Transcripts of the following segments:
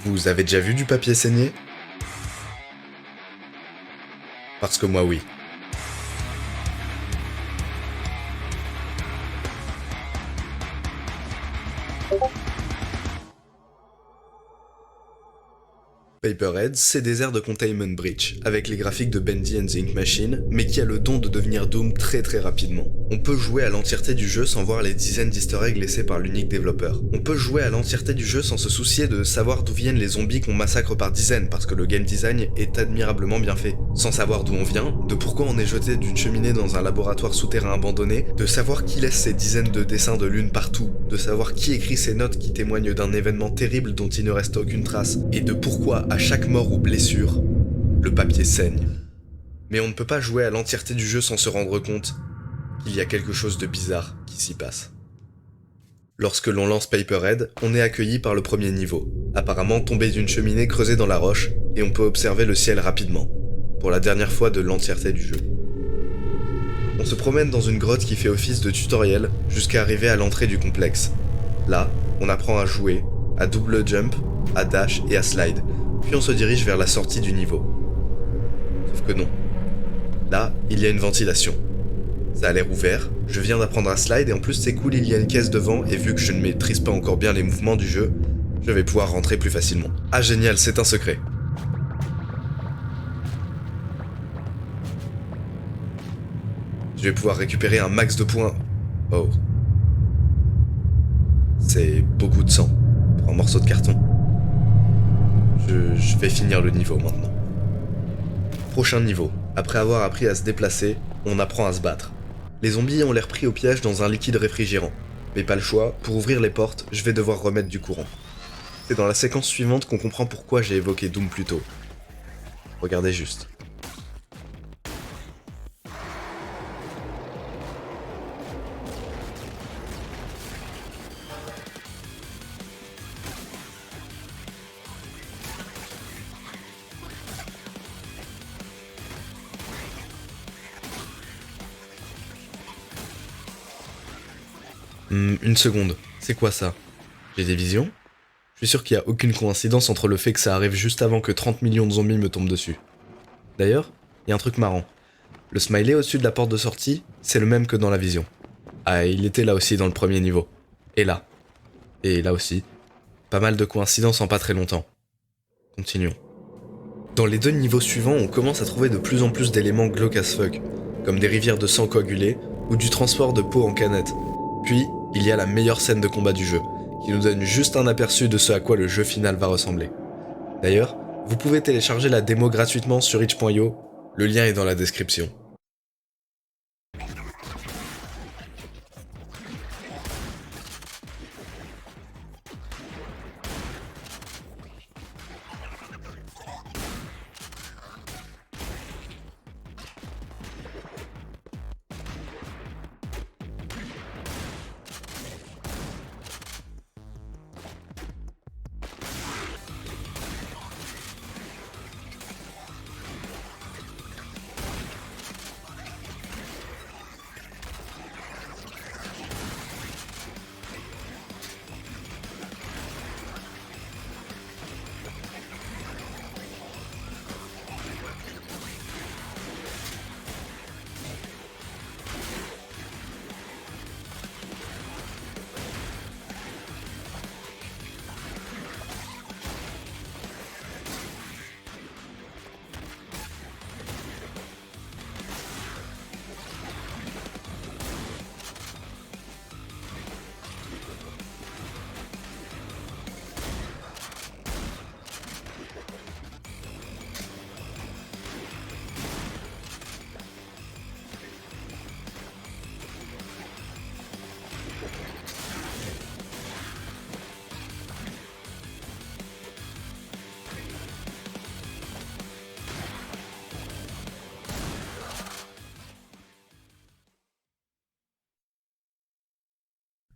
Vous avez déjà vu du papier saigner? Parce que moi oui. Paperhead, c'est des airs de Containment Breach, avec les graphiques de Bendy and the Ink Machine, mais qui a le don de devenir Doom très rapidement. On peut jouer à l'entièreté du jeu sans voir les dizaines d'easter eggs laissés par l'unique développeur. On peut jouer à l'entièreté du jeu sans se soucier de savoir d'où viennent les zombies qu'on massacre par dizaines, parce que le game design est admirablement bien fait. Sans savoir d'où on vient, de pourquoi on est jeté d'une cheminée dans un laboratoire souterrain abandonné, de savoir qui laisse ces dizaines de dessins de lune partout, de savoir qui écrit ces notes qui témoignent d'un événement terrible dont il ne reste aucune trace, et de pourquoi à chaque mort ou blessure, le papier saigne. Mais on ne peut pas jouer à l'entièreté du jeu sans se rendre compte qu'il y a quelque chose de bizarre qui s'y passe. Lorsque l'on lance Paperhead, on est accueilli par le premier niveau, apparemment tombé d'une cheminée creusée dans la roche, et on peut observer le ciel rapidement, pour la dernière fois de l'entièreté du jeu. On se promène dans une grotte qui fait office de tutoriel jusqu'à arriver à l'entrée du complexe. Là, on apprend à jouer, à double jump, à dash et à slide, puis on se dirige vers la sortie du niveau. Sauf que non. Là, il y a une ventilation. Ça a l'air ouvert, je viens d'apprendre à slide et en plus c'est cool, il y a une caisse devant et vu que je ne maîtrise pas encore bien les mouvements du jeu, je vais pouvoir rentrer plus facilement. Ah génial, c'est un secret. Je vais pouvoir récupérer un max de points. Oh. C'est beaucoup de sang pour un morceau de carton. Je vais finir le niveau maintenant. Prochain niveau. Après avoir appris à se déplacer, on apprend à se battre. Les zombies ont l'air pris au piège dans un liquide réfrigérant. Mais pas le choix, pour ouvrir les portes, je vais devoir remettre du courant. C'est dans la séquence suivante qu'on comprend pourquoi j'ai évoqué Doom plus tôt. Regardez juste. Une seconde, c'est quoi ça? J'ai des visions? Je suis sûr qu'il n'y a aucune coïncidence entre le fait que ça arrive juste avant que 30 millions de zombies me tombent dessus. D'ailleurs, il y a un truc marrant. Le smiley au-dessus de la porte de sortie, c'est le même que dans la vision. Ah, il était là aussi dans le premier niveau. Et là. Et là aussi. Pas mal de coïncidences en pas très longtemps. Continuons. Dans les deux niveaux suivants, on commence à trouver de plus en plus d'éléments glauques as fuck, comme des rivières de sang coagulé ou du transport de peau en canette. Puis, il y a la meilleure scène de combat du jeu, qui nous donne juste un aperçu de ce à quoi le jeu final va ressembler. D'ailleurs, vous pouvez télécharger la démo gratuitement sur itch.io, le lien est dans la description.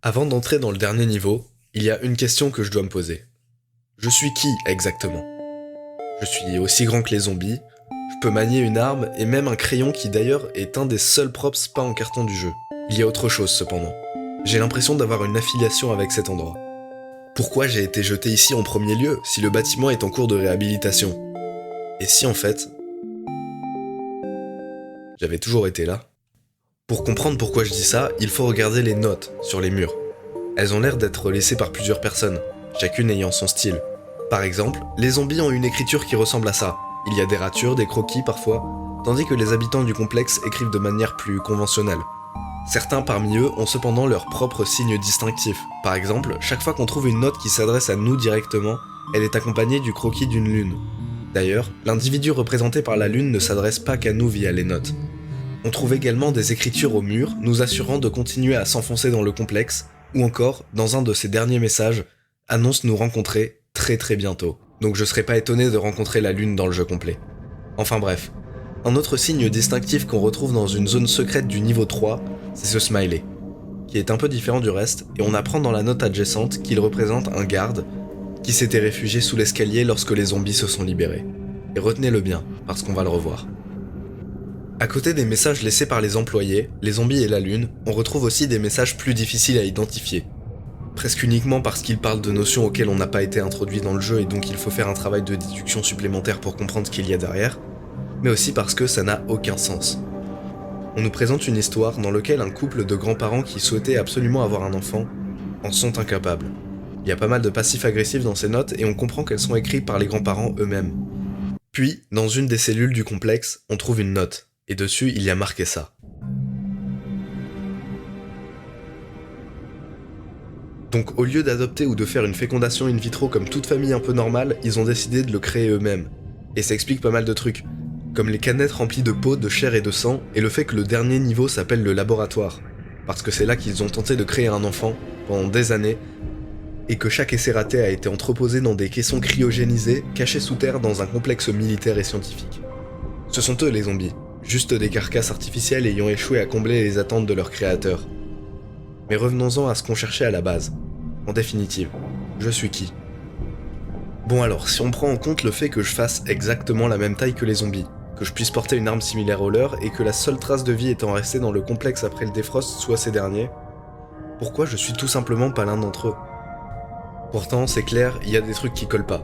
Avant d'entrer dans le dernier niveau, il y a une question que je dois me poser. Je suis qui exactement? Je suis aussi grand que les zombies, je peux manier une arme et même un crayon qui d'ailleurs est un des seuls props pas en carton du jeu. Il y a autre chose cependant. J'ai l'impression d'avoir une affiliation avec cet endroit. Pourquoi j'ai été jeté ici en premier lieu si le bâtiment est en cours de réhabilitation? Et si en fait, j'avais toujours été là? Pour comprendre pourquoi je dis ça, il faut regarder les notes sur les murs. Elles ont l'air d'être laissées par plusieurs personnes, chacune ayant son style. Par exemple, les zombies ont une écriture qui ressemble à ça. Il y a des ratures, des croquis parfois, tandis que les habitants du complexe écrivent de manière plus conventionnelle. Certains parmi eux ont cependant leur propre signe distinctif. Par exemple, chaque fois qu'on trouve une note qui s'adresse à nous directement, elle est accompagnée du croquis d'une lune. D'ailleurs, l'individu représenté par la lune ne s'adresse pas qu'à nous via les notes. On trouve également des écritures au mur, nous assurant de continuer à s'enfoncer dans le complexe, ou encore, dans un de ses derniers messages, annonce nous rencontrer très bientôt. Donc je serais pas étonné de rencontrer la lune dans le jeu complet. Enfin bref. Un autre signe distinctif qu'on retrouve dans une zone secrète du niveau 3, c'est ce smiley, qui est un peu différent du reste, et on apprend dans la note adjacente qu'il représente un garde qui s'était réfugié sous l'escalier lorsque les zombies se sont libérés. Et retenez-le bien, parce qu'on va le revoir. À côté des messages laissés par les employés, les zombies et la lune, on retrouve aussi des messages plus difficiles à identifier. Presque uniquement parce qu'ils parlent de notions auxquelles on n'a pas été introduit dans le jeu et donc il faut faire un travail de déduction supplémentaire pour comprendre ce qu'il y a derrière, mais aussi parce que ça n'a aucun sens. On nous présente une histoire dans laquelle un couple de grands-parents qui souhaitaient absolument avoir un enfant en sont incapables. Il y a pas mal de passifs agressifs dans ces notes et on comprend qu'elles sont écrites par les grands-parents eux-mêmes. Puis, dans une des cellules du complexe, on trouve une note. Et dessus, il y a marqué ça. Donc au lieu d'adopter ou de faire une fécondation in vitro comme toute famille un peu normale, ils ont décidé de le créer eux-mêmes. Et ça explique pas mal de trucs, comme les canettes remplies de peau, de chair et de sang, et le fait que le dernier niveau s'appelle le laboratoire, parce que c'est là qu'ils ont tenté de créer un enfant, pendant des années, et que chaque essai raté a été entreposé dans des caissons cryogénisés, cachés sous terre dans un complexe militaire et scientifique. Ce sont eux les zombies. Juste des carcasses artificielles ayant échoué à combler les attentes de leurs créateurs. Mais revenons-en à ce qu'on cherchait à la base. En définitive, je suis qui? Bon alors, si on prend en compte le fait que je fasse exactement la même taille que les zombies, que je puisse porter une arme similaire aux leurs et que la seule trace de vie étant restée dans le complexe après le défrost soit ces derniers, pourquoi je suis tout simplement pas l'un d'entre eux? Pourtant, c'est clair, il y a des trucs qui collent pas.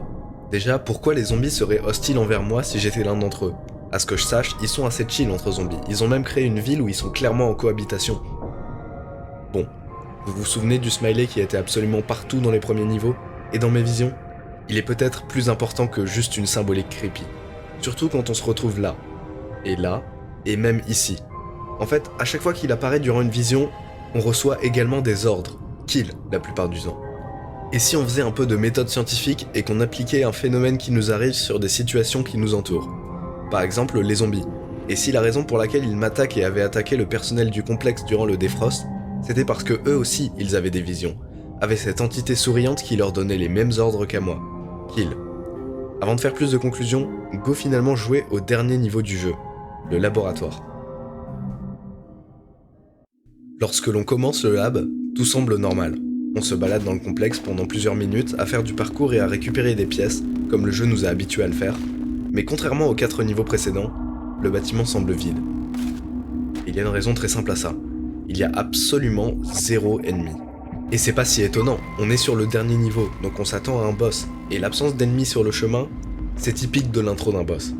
Déjà, pourquoi les zombies seraient hostiles envers moi si j'étais l'un d'entre eux? À ce que je sache, ils sont assez chill entre zombies. Ils ont même créé une ville où ils sont clairement en cohabitation. Bon, vous vous souvenez du smiley qui était absolument partout dans les premiers niveaux? Et dans mes visions, il est peut-être plus important que juste une symbolique creepy. Surtout quand on se retrouve là, et même ici. En fait, à chaque fois qu'il apparaît durant une vision, on reçoit également des ordres, kill la plupart du temps. Et si on faisait un peu de méthode scientifique et qu'on appliquait un phénomène qui nous arrive sur des situations qui nous entourent? Par exemple, les zombies. Et si la raison pour laquelle ils m'attaquent et avaient attaqué le personnel du complexe durant le défrost, c'était parce que eux aussi, ils avaient des visions, avaient cette entité souriante qui leur donnait les mêmes ordres qu'à moi. Kill. Avant de faire plus de conclusions, go finalement jouer au dernier niveau du jeu, le laboratoire. Lorsque l'on commence le lab, tout semble normal. On se balade dans le complexe pendant plusieurs minutes à faire du parcours et à récupérer des pièces, comme le jeu nous a habitués à le faire. Mais contrairement aux 4 niveaux précédents, le bâtiment semble vide. Et il y a une raison très simple à ça. Il y a absolument 0 ennemi. Et c'est pas si étonnant, on est sur le dernier niveau, donc on s'attend à un boss. Et l'absence d'ennemis sur le chemin, c'est typique de l'intro d'un boss.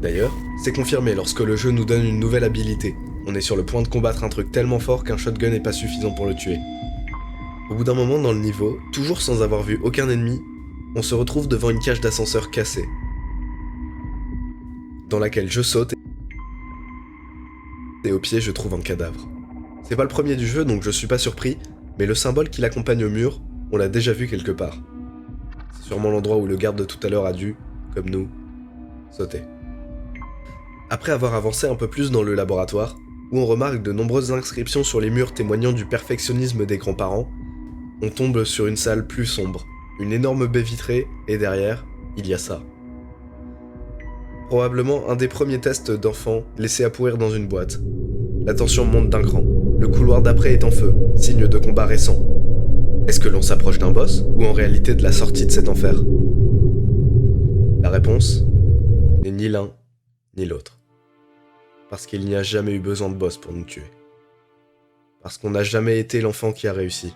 D'ailleurs, c'est confirmé lorsque le jeu nous donne une nouvelle habilité. On est sur le point de combattre un truc tellement fort qu'un shotgun n'est pas suffisant pour le tuer. Au bout d'un moment dans le niveau, toujours sans avoir vu aucun ennemi, on se retrouve devant une cage d'ascenseur cassée, dans laquelle je saute et au pied je trouve un cadavre. C'est pas le premier du jeu donc je suis pas surpris, mais le symbole qui l'accompagne au mur, on l'a déjà vu quelque part. C'est sûrement l'endroit où le garde de tout à l'heure a dû, comme nous, sauter. Après avoir avancé un peu plus dans le laboratoire, où on remarque de nombreuses inscriptions sur les murs témoignant du perfectionnisme des grands-parents, on tombe sur une salle plus sombre, une énorme baie vitrée, et derrière, il y a ça. Probablement un des premiers tests d'enfants laissés à pourrir dans une boîte. La tension monte d'un cran. Le couloir d'après est en feu, signe de combat récent. Est-ce que l'on s'approche d'un boss, ou en réalité de la sortie de cet enfer? La réponse n'est ni l'un, ni l'autre. Parce qu'il n'y a jamais eu besoin de boss pour nous tuer. Parce qu'on n'a jamais été l'enfant qui a réussi.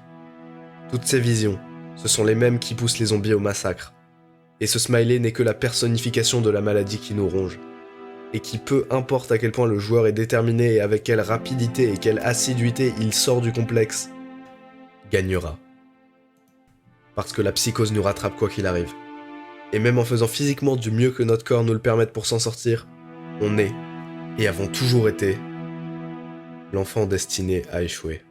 Toutes ces visions, Ce sont les mêmes qui poussent les zombies au massacre. Et ce smiley n'est que la personnification de la maladie qui nous ronge. Et qui, peu importe à quel point le joueur est déterminé et avec quelle rapidité et quelle assiduité il sort du complexe, gagnera. Parce que la psychose nous rattrape quoi qu'il arrive. Et même en faisant physiquement du mieux que notre corps nous le permette pour s'en sortir, on est, et avons toujours été, l'enfant destiné à échouer.